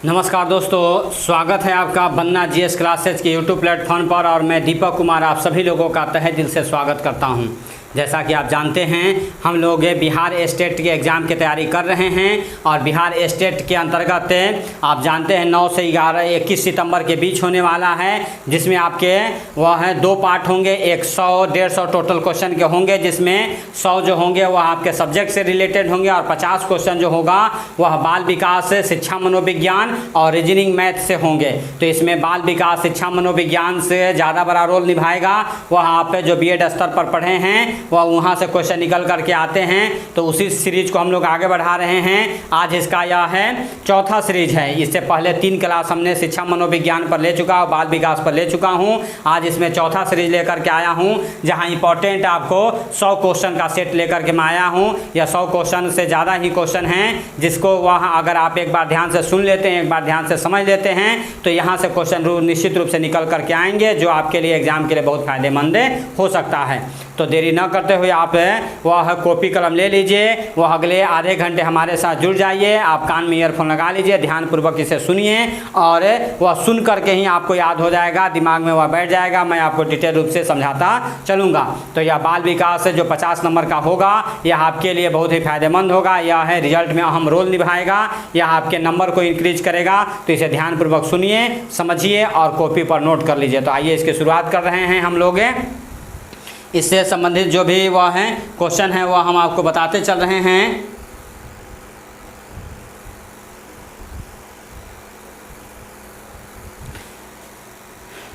नमस्कार दोस्तों, स्वागत है आपका बनना जीएस क्लासेज के यूट्यूब प्लेटफॉर्म पर। और मैं दीपक कुमार आप सभी लोगों का तहे दिल से स्वागत करता हूं। जैसा कि आप जानते हैं, हम लोग बिहार स्टेट के एग्ज़ाम की तैयारी कर रहे हैं और बिहार स्टेट के अंतर्गत आप जानते हैं 9 से 21 सितंबर के बीच होने वाला है, जिसमें आपके वह हैं 2 पार्ट होंगे। 100-150 टोटल क्वेश्चन के होंगे, जिसमें 100 जो होंगे वह आपके सब्जेक्ट से रिलेटेड होंगे और 50 क्वेश्चन जो होगा वह बाल विकास, शिक्षा मनोविज्ञान और रीजनिंग मैथ से होंगे। तो इसमें बाल विकास, शिक्षा मनोविज्ञान से ज़्यादा बड़ा रोल निभाएगा। वह आप जो बीएड स्तर पर पढ़े हैं वह वहाँ से क्वेश्चन निकल करके आते हैं। तो उसी सीरीज़ को हम लोग आगे बढ़ा रहे हैं। आज इसका यह है चौथा सीरीज है। इससे पहले 3 क्लास हमने शिक्षा मनोविज्ञान पर ले चुका और बाल विकास पर ले चुका हूँ। आज इसमें चौथा सीरीज लेकर के आया हूँ, जहाँ इंपॉर्टेंट आपको 100 क्वेश्चन का सेट लेकर के मैं आया हूँ। या 100 क्वेश्चन से ज़्यादा ही क्वेश्चन हैं, जिसको वहाँ अगर आप एक बार ध्यान से सुन लेते हैं, एक बार ध्यान से समझ लेते हैं, तो यहाँ से क्वेश्चन निश्चित रूप से निकल करके आएंगे, जो आपके लिए एग्जाम के लिए बहुत फ़ायदेमंद हो सकता है। तो देरी न करते हुए आप वह कॉपी कलम ले लीजिए। वह अगले आधे घंटे हमारे साथ जुड़ जाइए। आप कान में ईयरफोन लगा लीजिए, ध्यानपूर्वक इसे सुनिए और वह सुन करके ही आपको याद हो जाएगा, दिमाग में वह बैठ जाएगा। मैं आपको डिटेल रूप से समझाता चलूँगा। तो यह बाल विकास जो 50 नंबर का होगा, यह आपके लिए बहुत ही फायदेमंद होगा। यह है रिजल्ट में अहम रोल निभाएगा। यह आपके नंबर को इंक्रीज करेगा। तो इसे ध्यानपूर्वक सुनिए, समझिए और कॉपी पर नोट कर लीजिए। तो आइए इसकी शुरुआत कर रहे हैं हम लोग। इससे संबंधित जो भी वह हैं क्वेश्चन हैं वह हम आपको बताते चल रहे हैं।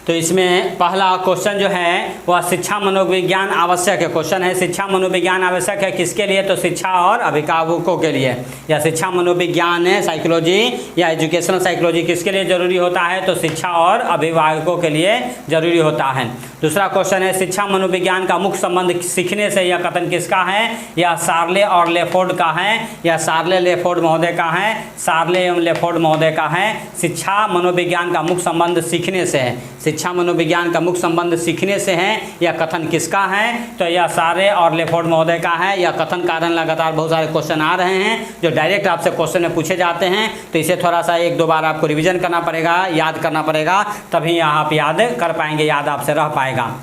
तो इसमें पहला क्वेश्चन जो है वह शिक्षा मनोविज्ञान आवश्यक है। क्वेश्चन है शिक्षा मनोविज्ञान आवश्यक है किसके लिए? तो शिक्षा और अभिभावकों के लिए। या शिक्षा मनोविज्ञान है साइकोलॉजी या एजुकेशनल साइकोलॉजी किसके लिए ज़रूरी होता है? तो शिक्षा और अभिभावकों के लिए ज़रूरी होता है। दूसरा क्वेश्चन है शिक्षा मनोविज्ञान का मुख्य संबंध सीखने से, यह कथन किसका है? यह सार्ले और लेफोर्ड का है। यह सार्ले लेफोर्ड महोदय का है। सार्ले एवं लेफोर्ड महोदय का है। शिक्षा मनोविज्ञान का मुख्य संबंध सीखने से है। शिक्षा मनोविज्ञान का मुख्य संबंध सीखने से है। यह कथन किसका है? तो यह सारे और लेफोर्ड महोदय का है। यह कथन कारण लगातार बहुत सारे क्वेश्चन आ रहे हैं जो डायरेक्ट आपसे क्वेश्चन में पूछे जाते हैं। तो इसे थोड़ा सा 1-2 बार आपको रिवीजन करना पड़ेगा, याद करना पड़ेगा, तभी आप याद कर पाएंगे, याद आपसे रह पाएगा।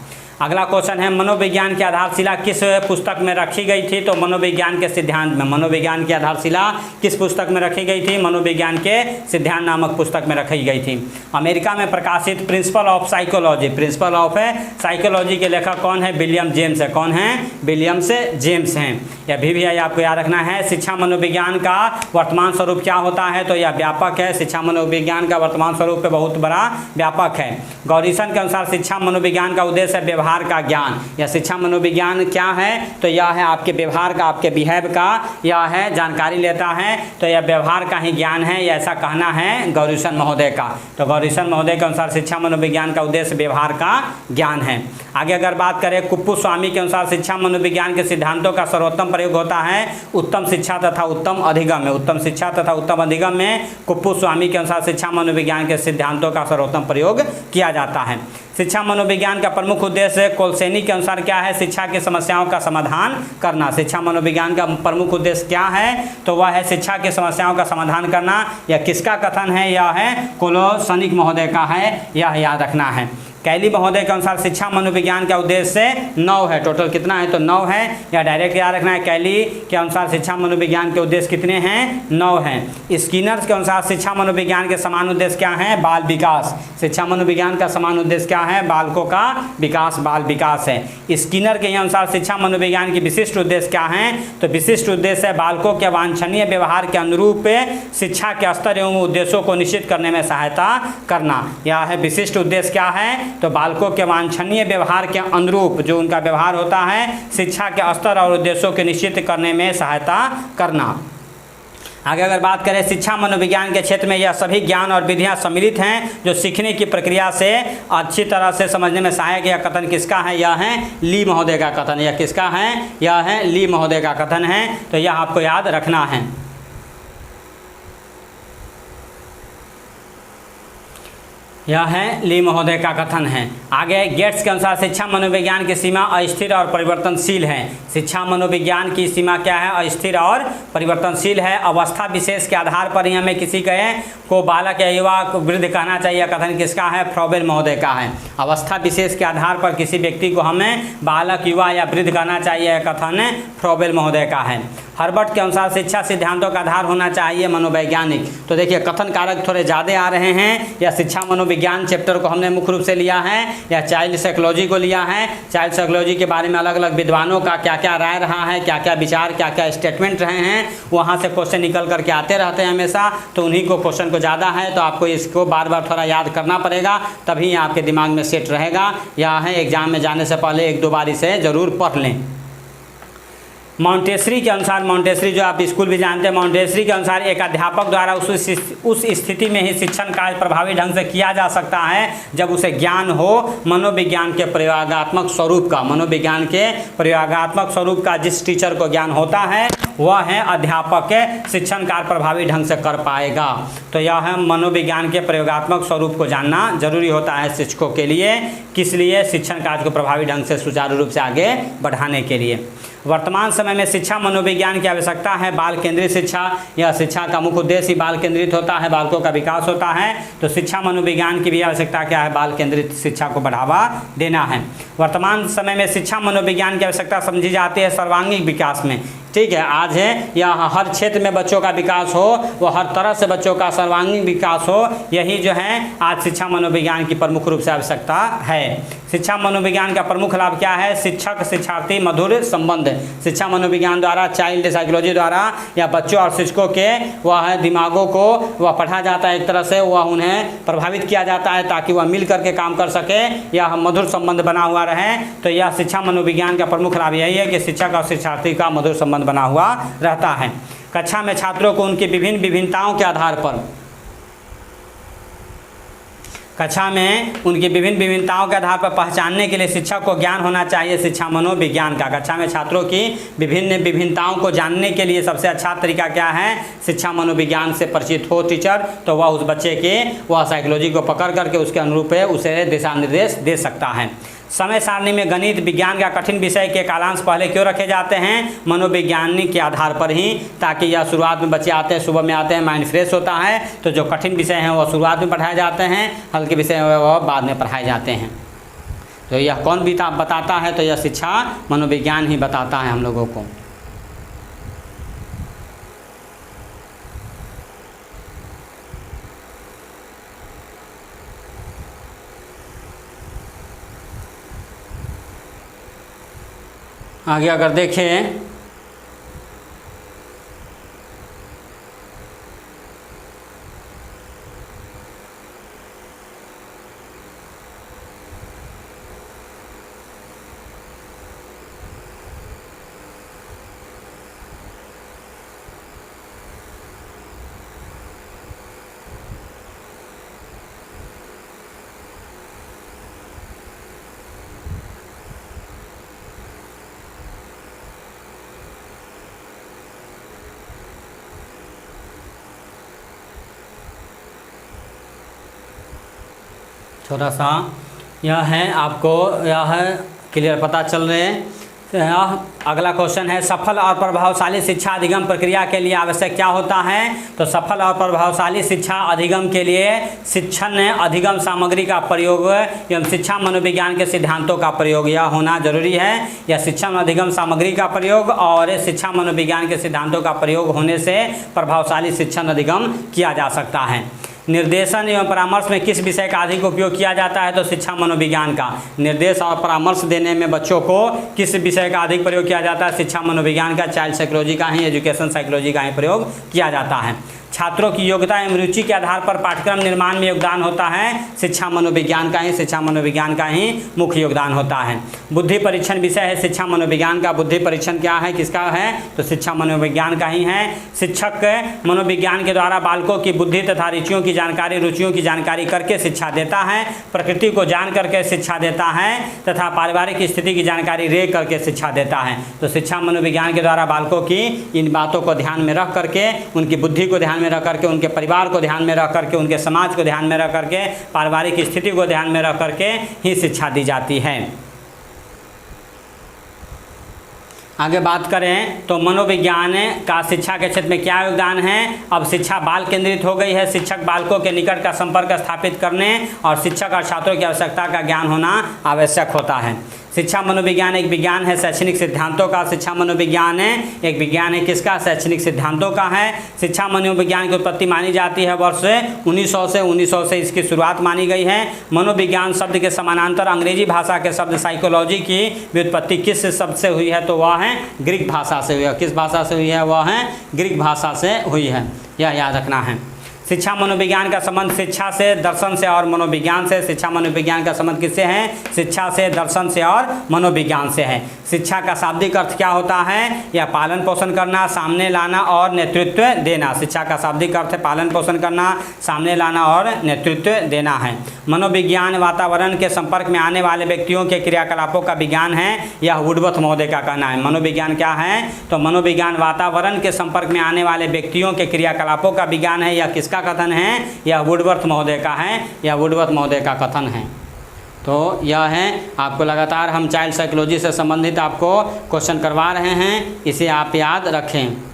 अगला क्वेश्चन है मनोविज्ञान की आधारशिला किस पुस्तक में रखी गई थी? तो मनोविज्ञान के सिद्धांत में। मनोविज्ञान की आधारशिला किस पुस्तक में रखी गई थी? मनोविज्ञान के सिद्धांत नामक पुस्तक में रखी गई थी। अमेरिका में प्रकाशित principle of psychology, principle of psychology के लेखक कौन है? विलियम जेम्स है। कौन है? विलियम जेम्स हैं। यह भी आपको याद रखना है। शिक्षा मनोविज्ञान का वर्तमान स्वरूप क्या होता है? तो यह व्यापक है। शिक्षा मनोविज्ञान का वर्तमान स्वरूप बहुत बड़ा व्यापक है। गॉरिसन के अनुसार शिक्षा मनोविज्ञान का उद्देश्य है व्यवहार का ज्ञान। या शिक्षा मनोविज्ञान क्या है? तो यह है आपके व्यवहार का, आपके बिहेव का यह है जानकारी लेता है। तो यह व्यवहार का ही ज्ञान है, यह ऐसा कहना है गॉरिसन महोदय का। तो गॉरिसन महोदय के अनुसार शिक्षा मनोविज्ञान का उद्देश्य व्यवहार का ज्ञान है। आगे अगर बात करें कुप्पुस्वामी के अनुसार शिक्षा मनोविज्ञान के सिद्धांतों का सर्वोत्तम प्रयोग होता है उत्तम शिक्षा तथा उत्तम अधिगम में। उत्तम शिक्षा तथा उत्तम अधिगम में कुप्पुस्वामी के अनुसार शिक्षा मनोविज्ञान के सिद्धांतों का सर्वोत्तम प्रयोग किया जाता है। शिक्षा मनोविज्ञान का प्रमुख उद्देश्य कोलसेनी के अनुसार क्या है? शिक्षा की समस्याओं का समाधान करना। शिक्षा मनोविज्ञान का प्रमुख उद्देश्य क्या है? तो वह है शिक्षा की समस्याओं का समाधान करना। यह किसका कथन है? यह है कोलसेनी महोदय का है, यह याद रखना है। कैली महोदय के अनुसार शिक्षा मनोविज्ञान का उद्देश्य 9 है। टोटल कितना है? तो 9 है। या डायरेक्ट याद रखना है। कैली के अनुसार शिक्षा मनोविज्ञान के उद्देश्य कितने हैं? 9 हैं। स्किनर के अनुसार शिक्षा मनोविज्ञान के समान उद्देश्य क्या है? बाल विकास। शिक्षा मनोविज्ञान का समान उद्देश्य क्या है? बालकों का विकास, बाल विकास है। स्किनर के अनुसार शिक्षा मनोविज्ञान की विशिष्ट उद्देश्य क्या है? तो विशिष्ट उद्देश्य है बालकों के वांछनीय व्यवहार के अनुरूप शिक्षा के स्तर एवं उद्देश्यों को निश्चित करने में सहायता करना। यह है विशिष्ट उद्देश्य क्या है? तो बालकों के वांछनीय व्यवहार के अनुरूप जो उनका व्यवहार होता है, शिक्षा के स्तर और उद्देश्यों के निश्चित करने में सहायता करना। आगे अगर बात करें शिक्षा मनोविज्ञान के क्षेत्र में, यह सभी ज्ञान और विधियां सम्मिलित हैं जो सीखने की प्रक्रिया से अच्छी तरह से समझने में सहायक। यह कथन किसका है? यह है ली महोदय का कथन। यह किसका है? यह है ली महोदय का कथन है। तो यह आपको याद रखना है। यह है ली महोदय का कथन है। आगे गेट्स के अनुसार शिक्षा मनोविज्ञान की सीमा अस्थिर और परिवर्तनशील है। शिक्षा मनोविज्ञान की सीमा क्या है? अस्थिर और परिवर्तनशील है। अवस्था विशेष के आधार पर ही हमें किसी को बालक या युवा को वृद्ध कहना चाहिए। कथन किसका है? फ्रॉबेल महोदय का है। अवस्था विशेष के आधार पर किसी व्यक्ति को हमें बालक, युवा या वृद्ध कहना चाहिए। कथन फ्रॉबेल महोदय का है। हर्बर्ट के अनुसार शिक्षा सिद्धांतों का आधार होना चाहिए मनोवैज्ञानिक। तो देखिए कथन कारक थोड़े ज़्यादा आ रहे हैं। या शिक्षा मनोविज्ञान चैप्टर को हमने मुख्य रूप से लिया है या चाइल्ड साइकोलॉजी को लिया है। चाइल्ड साइकोलॉजी के बारे में अलग अलग विद्वानों का क्या क्या राय रहा है, क्या क्या विचार, क्या क्या स्टेटमेंट रहे हैं, वहाँ से क्वेश्चन निकल करके आते रहते हैं हमेशा। तो उन्हीं को क्वेश्चन को ज़्यादा है तो आपको इसको बार बार थोड़ा याद करना पड़ेगा, तभी आपके दिमाग में सेट रहेगा। या है एग्जाम में जाने से पहले एक दो बार इसे ज़रूर पढ़ लें। मॉन्टेसरी के अनुसार, मॉन्टेसरी जो आप स्कूल भी जानते हैं, मॉन्टेसरी के अनुसार एक अध्यापक द्वारा उस स्थिति में ही शिक्षण कार्य प्रभावी ढंग से किया जा सकता है जब उसे ज्ञान हो मनोविज्ञान के प्रयोगात्मक स्वरूप का। मनोविज्ञान के प्रयोगात्मक स्वरूप का जिस टीचर को ज्ञान होता है वह है अध्यापक के शिक्षण कार्य प्रभावी ढंग से कर पाएगा। तो यह है मनोविज्ञान के प्रयोगात्मक स्वरूप को जानना जरूरी होता है शिक्षकों के लिए। किस लिए? शिक्षण कार्य को प्रभावी ढंग से सुचारू रूप से आगे बढ़ाने के लिए। वर्तमान समय में शिक्षा मनोविज्ञान की आवश्यकता है। बाल केंद्रित शिक्षा, यह शिक्षा का मुख्य उद्देश्य ही बाल केंद्रित होता है, बालकों का विकास होता है। तो शिक्षा मनोविज्ञान की भी आवश्यकता क्या है? बाल केंद्रित शिक्षा को बढ़ावा देना है। वर्तमान समय में शिक्षा मनोविज्ञान की आवश्यकता समझी जाती है सर्वांगीण विकास में। ठीक है, आज है या हर क्षेत्र में बच्चों का विकास हो, वो हर तरह से बच्चों का सर्वांगीण विकास हो, यही जो है आज शिक्षा मनोविज्ञान की प्रमुख रूप से आवश्यकता है। शिक्षा मनोविज्ञान का प्रमुख लाभ क्या है? शिक्षक शिक्षार्थी मधुर संबंध। शिक्षा मनोविज्ञान द्वारा, चाइल्ड साइकोलॉजी द्वारा या बच्चों और शिक्षकों के वह दिमागों को वह पढ़ा जाता है, एक तरह से वह उन्हें प्रभावित किया जाता है ताकि वह मिल करके काम कर सके या मधुर संबंध बना हुआ रहे। तो यह शिक्षा मनोविज्ञान का प्रमुख लाभ यही है कि शिक्षक और शिक्षार्थी का मधुर संबंध बना हुआ रहता है। कक्षा में छात्रों को उनकी विभिन्न विभिन्नताओं के आधार पर, कक्षा में उनकी विभिन्न विभिन्नताओं के आधार पर पहचानने के लिए शिक्षक को ज्ञान होना चाहिए शिक्षा मनोविज्ञान का। कक्षा में छात्रों की विभिन्न विभिन्नताओं को जानने के लिए सबसे अच्छा तरीका क्या है? शिक्षा मनोविज्ञान से परिचित हो टीचर, तो वह उस बच्चे के वह साइकोलॉजी को पकड़ करके उसके अनुरूप उसे दिशा निर्देश दे सकता है। समय सारणी में गणित विज्ञान का कठिन विषय के कालांश पहले क्यों रखे जाते हैं? मनोविज्ञानी के आधार पर ही, ताकि यह शुरुआत में बच्चे आते हैं, सुबह में आते हैं, माइंड फ्रेश होता है। तो जो कठिन विषय हैं वह शुरुआत में पढ़ाए जाते हैं, हल्के विषय वह बाद में पढ़ाए जाते हैं। तो यह कौन बताता है? तो यह शिक्षा मनोविज्ञान ही बताता है हम लोगों को। आगे अगर देखें थोड़ा सा यह है, आपको यह है क्लियर पता चल रहे हैं। अगला क्वेश्चन है, सफल और प्रभावशाली शिक्षा अधिगम प्रक्रिया के लिए आवश्यक क्या होता है? तो सफल और प्रभावशाली शिक्षा अधिगम के लिए शिक्षण अधिगम सामग्री का प्रयोग एवं शिक्षा मनोविज्ञान के सिद्धांतों का प्रयोग यह होना जरूरी है। या शिक्षण अधिगम सामग्री का प्रयोग और शिक्षा मनोविज्ञान के सिद्धांतों का प्रयोग होने से प्रभावशाली शिक्षण अधिगम किया जा सकता है। निर्देशन एवं परामर्श में किस विषय का अधिक उपयोग किया जाता है? तो शिक्षा मनोविज्ञान का। निर्देश और परामर्श देने में बच्चों को किस विषय का अधिक प्रयोग किया जाता है? शिक्षा मनोविज्ञान का, चाइल्ड साइकोलॉजी का ही, एजुकेशन साइकोलॉजी का ही प्रयोग किया जाता है। छात्रों की योग्यता एवं रुचि के आधार पर पाठ्यक्रम निर्माण में योगदान होता है शिक्षा मनोविज्ञान का ही, शिक्षा मनोविज्ञान का ही मुख्य योगदान होता है। बुद्धि परीक्षण विषय है शिक्षा मनोविज्ञान का। बुद्धि परीक्षण क्या है, किसका है? तो शिक्षा मनोविज्ञान का ही है। शिक्षक मनोविज्ञान के द्वारा बालकों की बुद्धि तथा रुचियों की जानकारी, रुचियों की जानकारी करके शिक्षा देता है, प्रकृति को जान करके शिक्षा देता है तथा पारिवारिक स्थिति की जानकारी ले करके शिक्षा देता है। तो शिक्षा मनोविज्ञान के द्वारा बालकों की इन बातों को ध्यान में रख करके, उनकी बुद्धि को ध्यान में रख करके, उनके परिवार को ध्यान में रख करके, उनके समाज को ध्यान में रख करके, पारिवारिक स्थिति को ध्यान में रख करके ही शिक्षा दी जाती है। आगे बात करें तो मनोविज्ञान का शिक्षा के क्षेत्र में क्या योगदान है। अब शिक्षा बाल केंद्रित हो गई है। शिक्षक बालकों के निकट का संपर्क स्थापित करने और शिक्षक और छात्रों की आवश्यकता का ज्ञान होना आवश्यक होता है। शिक्षा मनोविज्ञान एक विज्ञान है शैक्षणिक सिद्धांतों का। शिक्षा मनोविज्ञान है एक विज्ञान है किसका, शैक्षणिक सिद्धांतों का है। शिक्षा मनोविज्ञान की उत्पत्ति मानी जाती है वर्ष 1900 से इसकी शुरुआत मानी गई है। मनोविज्ञान शब्द के समानांतर अंग्रेजी भाषा के शब्द साइकोलॉजी की व्युत्पत्ति किस शब्द से हुई है, तो वह है ग्रीक भाषा से हुई है। किस भाषा से हुई है, वह है ग्रीक भाषा से हुई है, यह याद रखना है। शिक्षा मनोविज्ञान का संबंध शिक्षा से, दर्शन से और मनोविज्ञान से। शिक्षा मनोविज्ञान का संबंध किससे है, शिक्षा से, दर्शन से और मनोविज्ञान से है। शिक्षा का शाब्दिक अर्थ क्या होता है, या पालन पोषण करना, सामने लाना और नेतृत्व देना। शिक्षा का शाब्दिक अर्थ है पालन पोषण करना, सामने लाना और नेतृत्व देना है। मनोविज्ञान वातावरण के संपर्क में आने वाले व्यक्तियों के क्रियाकलापों का विज्ञान है, यह वुडवर्थ महोदय का कहना है। मनोविज्ञान क्या है, तो मनोविज्ञान वातावरण के संपर्क में आने वाले व्यक्तियों के क्रियाकलापों का विज्ञान है। यह किसका कथन है, यह वुडवर्थ महोदय का है, यह वुडवर्थ महोदय का कथन है। तो यह है, आपको लगातार हम चाइल्ड साइकोलॉजी से संबंधित आपको क्वेश्चन करवा रहे हैं, इसे आप याद रखें।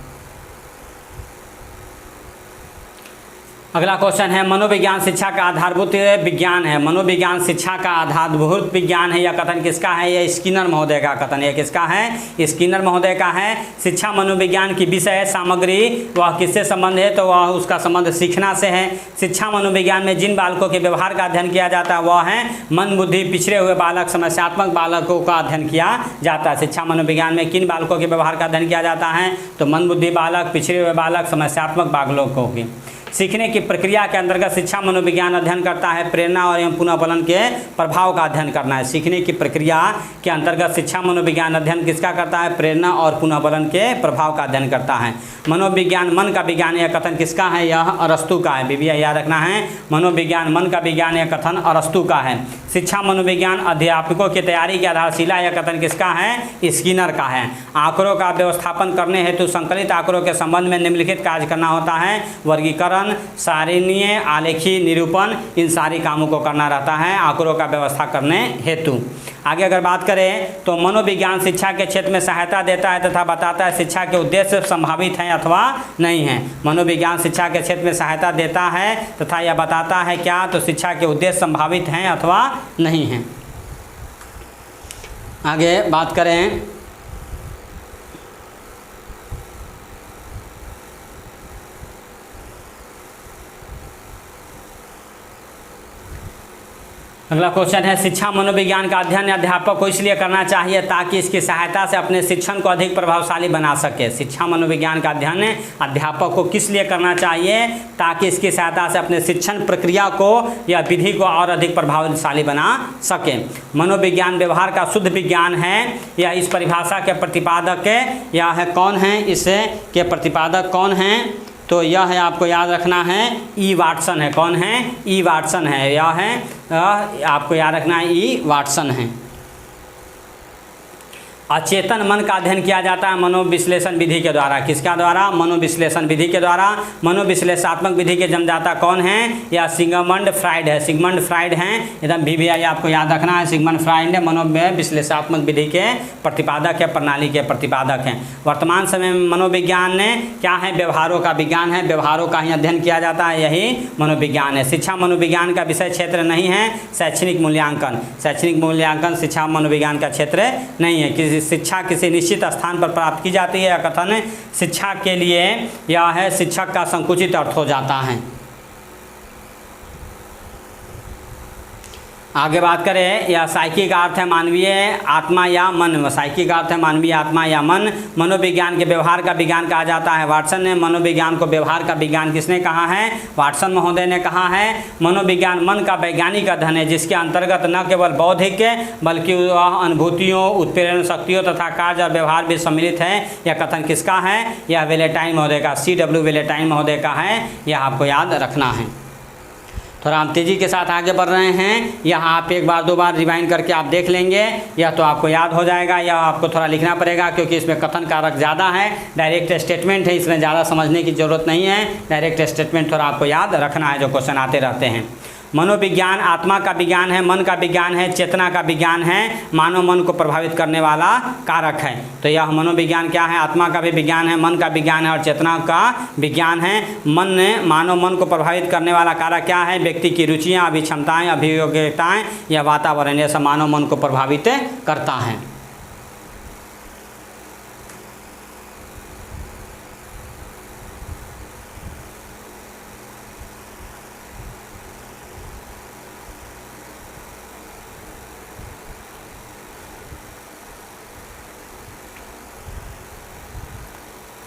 अगला क्वेश्चन है मनोविज्ञान शिक्षा का आधारभूत विज्ञान है। मनोविज्ञान शिक्षा का आधारभूत विज्ञान है, यह कथन किसका है, यह स्किनर महोदय का कथन है। किसका है, स्किनर महोदय का है। शिक्षा मनोविज्ञान की विषय सामग्री वह किससे संबंध है, तो वह उसका संबंध सीखना से है। शिक्षा मनोविज्ञान में जिन बालकों के व्यवहार का अध्ययन किया जाता है वह है मन बुद्धि पिछड़े हुए बालक, समस्यात्मक बालकों का अध्ययन किया जाता है। शिक्षा मनोविज्ञान में किन बालकों के व्यवहार का अध्ययन किया जाता है, तो मन बुद्धि बालक, पिछड़े हुए बालक, समस्यात्मक बालकों की। सीखने की प्रक्रिया के अंतर्गत शिक्षा मनोविज्ञान अध्ययन करता है प्रेरणा और एवं पुनर्बलन के प्रभाव का अध्ययन करना है। सीखने की प्रक्रिया के अंतर्गत शिक्षा मनोविज्ञान अध्ययन किसका करता है, प्रेरणा और पुनर्बलन के प्रभाव का अध्ययन करता है। मनोविज्ञान मन का विज्ञान, यह कथन किसका है, यह अरस्तु का है। बीबीआई याद रखना है, मनोविज्ञान मन का विज्ञान, यह कथन अरस्तु का है। शिक्षा मनोविज्ञान अध्यापकों की तैयारी की आधारशिला, यह कथन किसका है, स्किनर का है। आंकड़ों का व्यवस्थापन करने हेतु संकलित आंकड़ों के संबंध में निम्नलिखित कार्य करना होता है, वर्गीकरण, सारणीय, आलेखी, निरूपण, इन सारी कामों को करना रहता है आंकड़ों का व्यवस्था करने हेतु। आगे अगर बात करें तो मनोविज्ञान शिक्षा के क्षेत्र में सहायता देता है तथा बताता है शिक्षा के उद्देश्य संभावित हैं अथवा नहीं हैं। मनोविज्ञान शिक्षा के क्षेत्र में सहायता देता है तथा यह बताता है क्या, तो शिक्षा के उद्देश्य संभावित हैं अथवा नहीं हैं। आगे बात करें अगला क्वेश्चन है शिक्षा मनोविज्ञान का अध्ययन अध्यापक को इसलिए करना चाहिए ताकि इसकी सहायता से अपने शिक्षण को अधिक प्रभावशाली बना सके। शिक्षा मनोविज्ञान का अध्ययन अध्यापक को किस लिए करना चाहिए, ताकि इसकी सहायता से अपने शिक्षण प्रक्रिया को या विधि को और अधिक प्रभावशाली बना सके। मनोविज्ञान व्यवहार का शुद्ध विज्ञान है, यह इस परिभाषा के प्रतिपादक यह है कौन है, इसके के प्रतिपादक कौन हैं, तो यह है आपको याद रखना है ई वाटसन है। कौन है, ई वाटसन है, यह है आपको याद रखना है ई वाटसन है। अचेतन मन का अध्ययन किया जाता है मनोविश्लेषण विधि के द्वारा। किसका द्वारा, मनोविश्लेषण विधि के द्वारा। मनोविश्लेषणात्मक विधि के जन्मदाता कौन है, या सिगमंड फ्राइड है। सिगमंड फ्राइड हैं, एकदम बीबीआई आपको याद रखना है। सिगमंड फ्राइड है मनोविश्लेषणात्मक विधि के प्रतिपादक है, प्रणाली के प्रतिपादक हैं। वर्तमान समय में मनोविज्ञान ने क्या है, व्यवहारों का विज्ञान है, व्यवहारों का ही अध्ययन किया जाता है, यही मनोविज्ञान है। शिक्षा मनोविज्ञान का विषय क्षेत्र नहीं है शैक्षणिक मूल्यांकन। शैक्षणिक मूल्यांकन शिक्षा मनोविज्ञान का क्षेत्र नहीं है। शिक्षा किसी निश्चित स्थान पर प्राप्त की जाती है, कथन शिक्षा के लिए यह है शिक्षक का संकुचित अर्थ हो जाता है। आगे बात करें, यह साइकी का अर्थ है मानवीय आत्मा या मन। साइकी का अर्थ है मानवीय आत्मा या मन। मनोविज्ञान के व्यवहार का विज्ञान कहा जाता है। वाटसन ने मनोविज्ञान को व्यवहार का विज्ञान किसने कहा है, वाटसन महोदय ने कहा है। मनोविज्ञान मन का वैज्ञानिक अध्ययन है जिसके अंतर्गत न केवल बौद्धिक बल्कि वह अनुभूतियों, उत्प्रेरण शक्तियों तथा कार्य और व्यवहार भी सम्मिलित है। यह कथन किसका है, यह वेलेटाइन महोदय का, CW वेलेटाइन महोदय का है, यह आपको याद रखना है। थोड़ा हम तेज़ी के साथ आगे बढ़ रहे हैं। यहाँ आप एक बार दो बार रिवाइंड करके आप देख लेंगे, या तो आपको याद हो जाएगा या आपको थोड़ा लिखना पड़ेगा, क्योंकि इसमें कथन कारक ज़्यादा है। डायरेक्ट स्टेटमेंट है, इसमें ज़्यादा समझने की ज़रूरत नहीं है। डायरेक्ट स्टेटमेंट थोड़ा आपको याद रखना है, जो क्वेश्चन आते रहते हैं। मनोविज्ञान आत्मा का विज्ञान है, मन का विज्ञान है, चेतना का विज्ञान है, मानव मन को प्रभावित करने वाला कारक है। तो यह मनोविज्ञान क्या है? आत्मा का भी विज्ञान है, मन का विज्ञान है और चेतना का विज्ञान है। मानव मन को प्रभावित करने वाला कारक क्या है? व्यक्ति की रुचियाँ, अभिक्षमताएँ, अभियोग्यताएँ या वातावरण, यह सब मानव मन को प्रभावित करता है।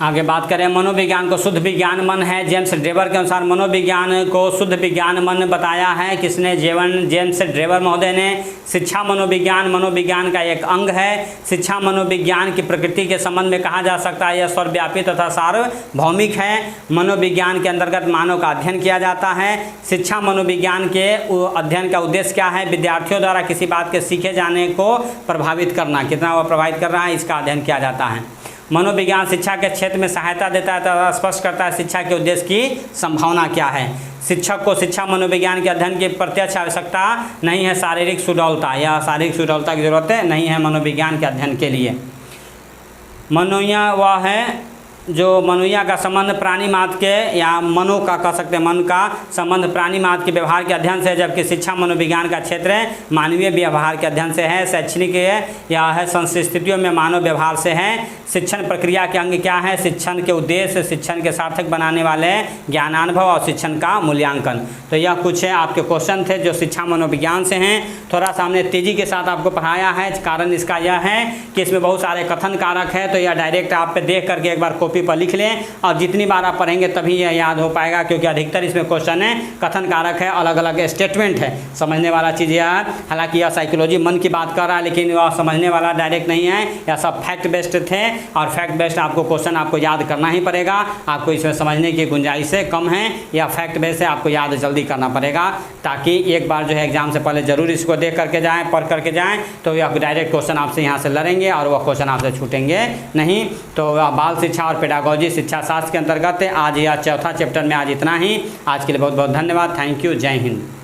आगे बात करें, मनोविज्ञान को शुद्ध विज्ञान मन है। जेम्स ड्रेवर के अनुसार मनोविज्ञान को शुद्ध विज्ञान मन बताया है किसने? जेम्स ड्रेवर महोदय ने। शिक्षा मनोविज्ञान का एक अंग है। शिक्षा मनोविज्ञान की प्रकृति के संबंध में कहा जा सकता है यह सर्वव्यापी तथा सार्वभौमिक है। मनोविज्ञान के अंतर्गत मानव का अध्ययन किया जाता है। शिक्षा मनोविज्ञान के अध्ययन का उद्देश्य क्या है? विद्यार्थियों द्वारा किसी बात के सीखे जाने को प्रभावित करना, कितना वह प्रभावित कर रहा है, इसका अध्ययन किया जाता है। मनोविज्ञान शिक्षा के क्षेत्र में सहायता देता है तथा स्पष्ट करता है शिक्षा के उद्देश्य की संभावना क्या है। शिक्षक को शिक्षा मनोविज्ञान के अध्ययन की प्रत्यक्ष आवश्यकता नहीं है। शारीरिक सुडौलता या शारीरिक सुडौलता की जरूरत नहीं है मनोविज्ञान के अध्ययन के लिए। मनोया वह है जो मनुष्य का संबंध प्राणी मात्र के या मनो का कह सकते हैं, मन का संबंध प्राणी मात्र के व्यवहार के अध्ययन से, जबकि शिक्षा मनोविज्ञान का क्षेत्र मानवीय व्यवहार के अध्ययन से है। शैक्षणिक या है संस्थितियों में मानव व्यवहार से है। शिक्षण प्रक्रिया के अंग क्या है? शिक्षण के उद्देश्य, शिक्षण के सार्थक बनाने वाले ज्ञानानुभव और शिक्षण का मूल्यांकन। तो यह कुछ है आपके क्वेश्चन थे जो शिक्षा मनोविज्ञान से हैं। थोड़ा सा हमने तेज़ी के साथ आपको पढ़ाया है, कारण इसका यह है कि इसमें बहुत सारे कथन कारक है। तो यह डायरेक्ट आप पे देख करके एक बार कॉपी पर लिख लें, और जितनी बार आप पढ़ेंगे तभी यह याद हो पाएगा, क्योंकि अधिकतर इसमें क्वेश्चन है, कथन कारक है, अलग अलग स्टेटमेंट है। समझने वाला चीज़ यह है, हालांकि यह साइकोलॉजी मन की बात कर रहा है, लेकिन वह समझने वाला डायरेक्ट नहीं है। यह सब फैक्ट बेस्ड थे, और फैक्ट बेस्ड आपको क्वेश्चन आपको याद करना ही पड़ेगा। आपको इसमें समझने की गुंजाइशें कम हैं, या फैक्ट बेस्ड है, आपको याद जल्दी करना पड़ेगा, ताकि एक बार जो है एग्जाम से पहले जरूर इसको देख करके जाएँ, पढ़ करके जाएँ, तो यह डायरेक्ट क्वेश्चन आपसे यहाँ से लड़ेंगे और वह क्वेश्चन आपसे छूटेंगे नहीं। तो बाल शिक्षा और पेडागोजी शिक्षा शास्त्र के अंतर्गत आज यह चौथा चैप्टर में आज इतना ही। आज के लिए बहुत बहुत धन्यवाद। Thank you. जय हिंद।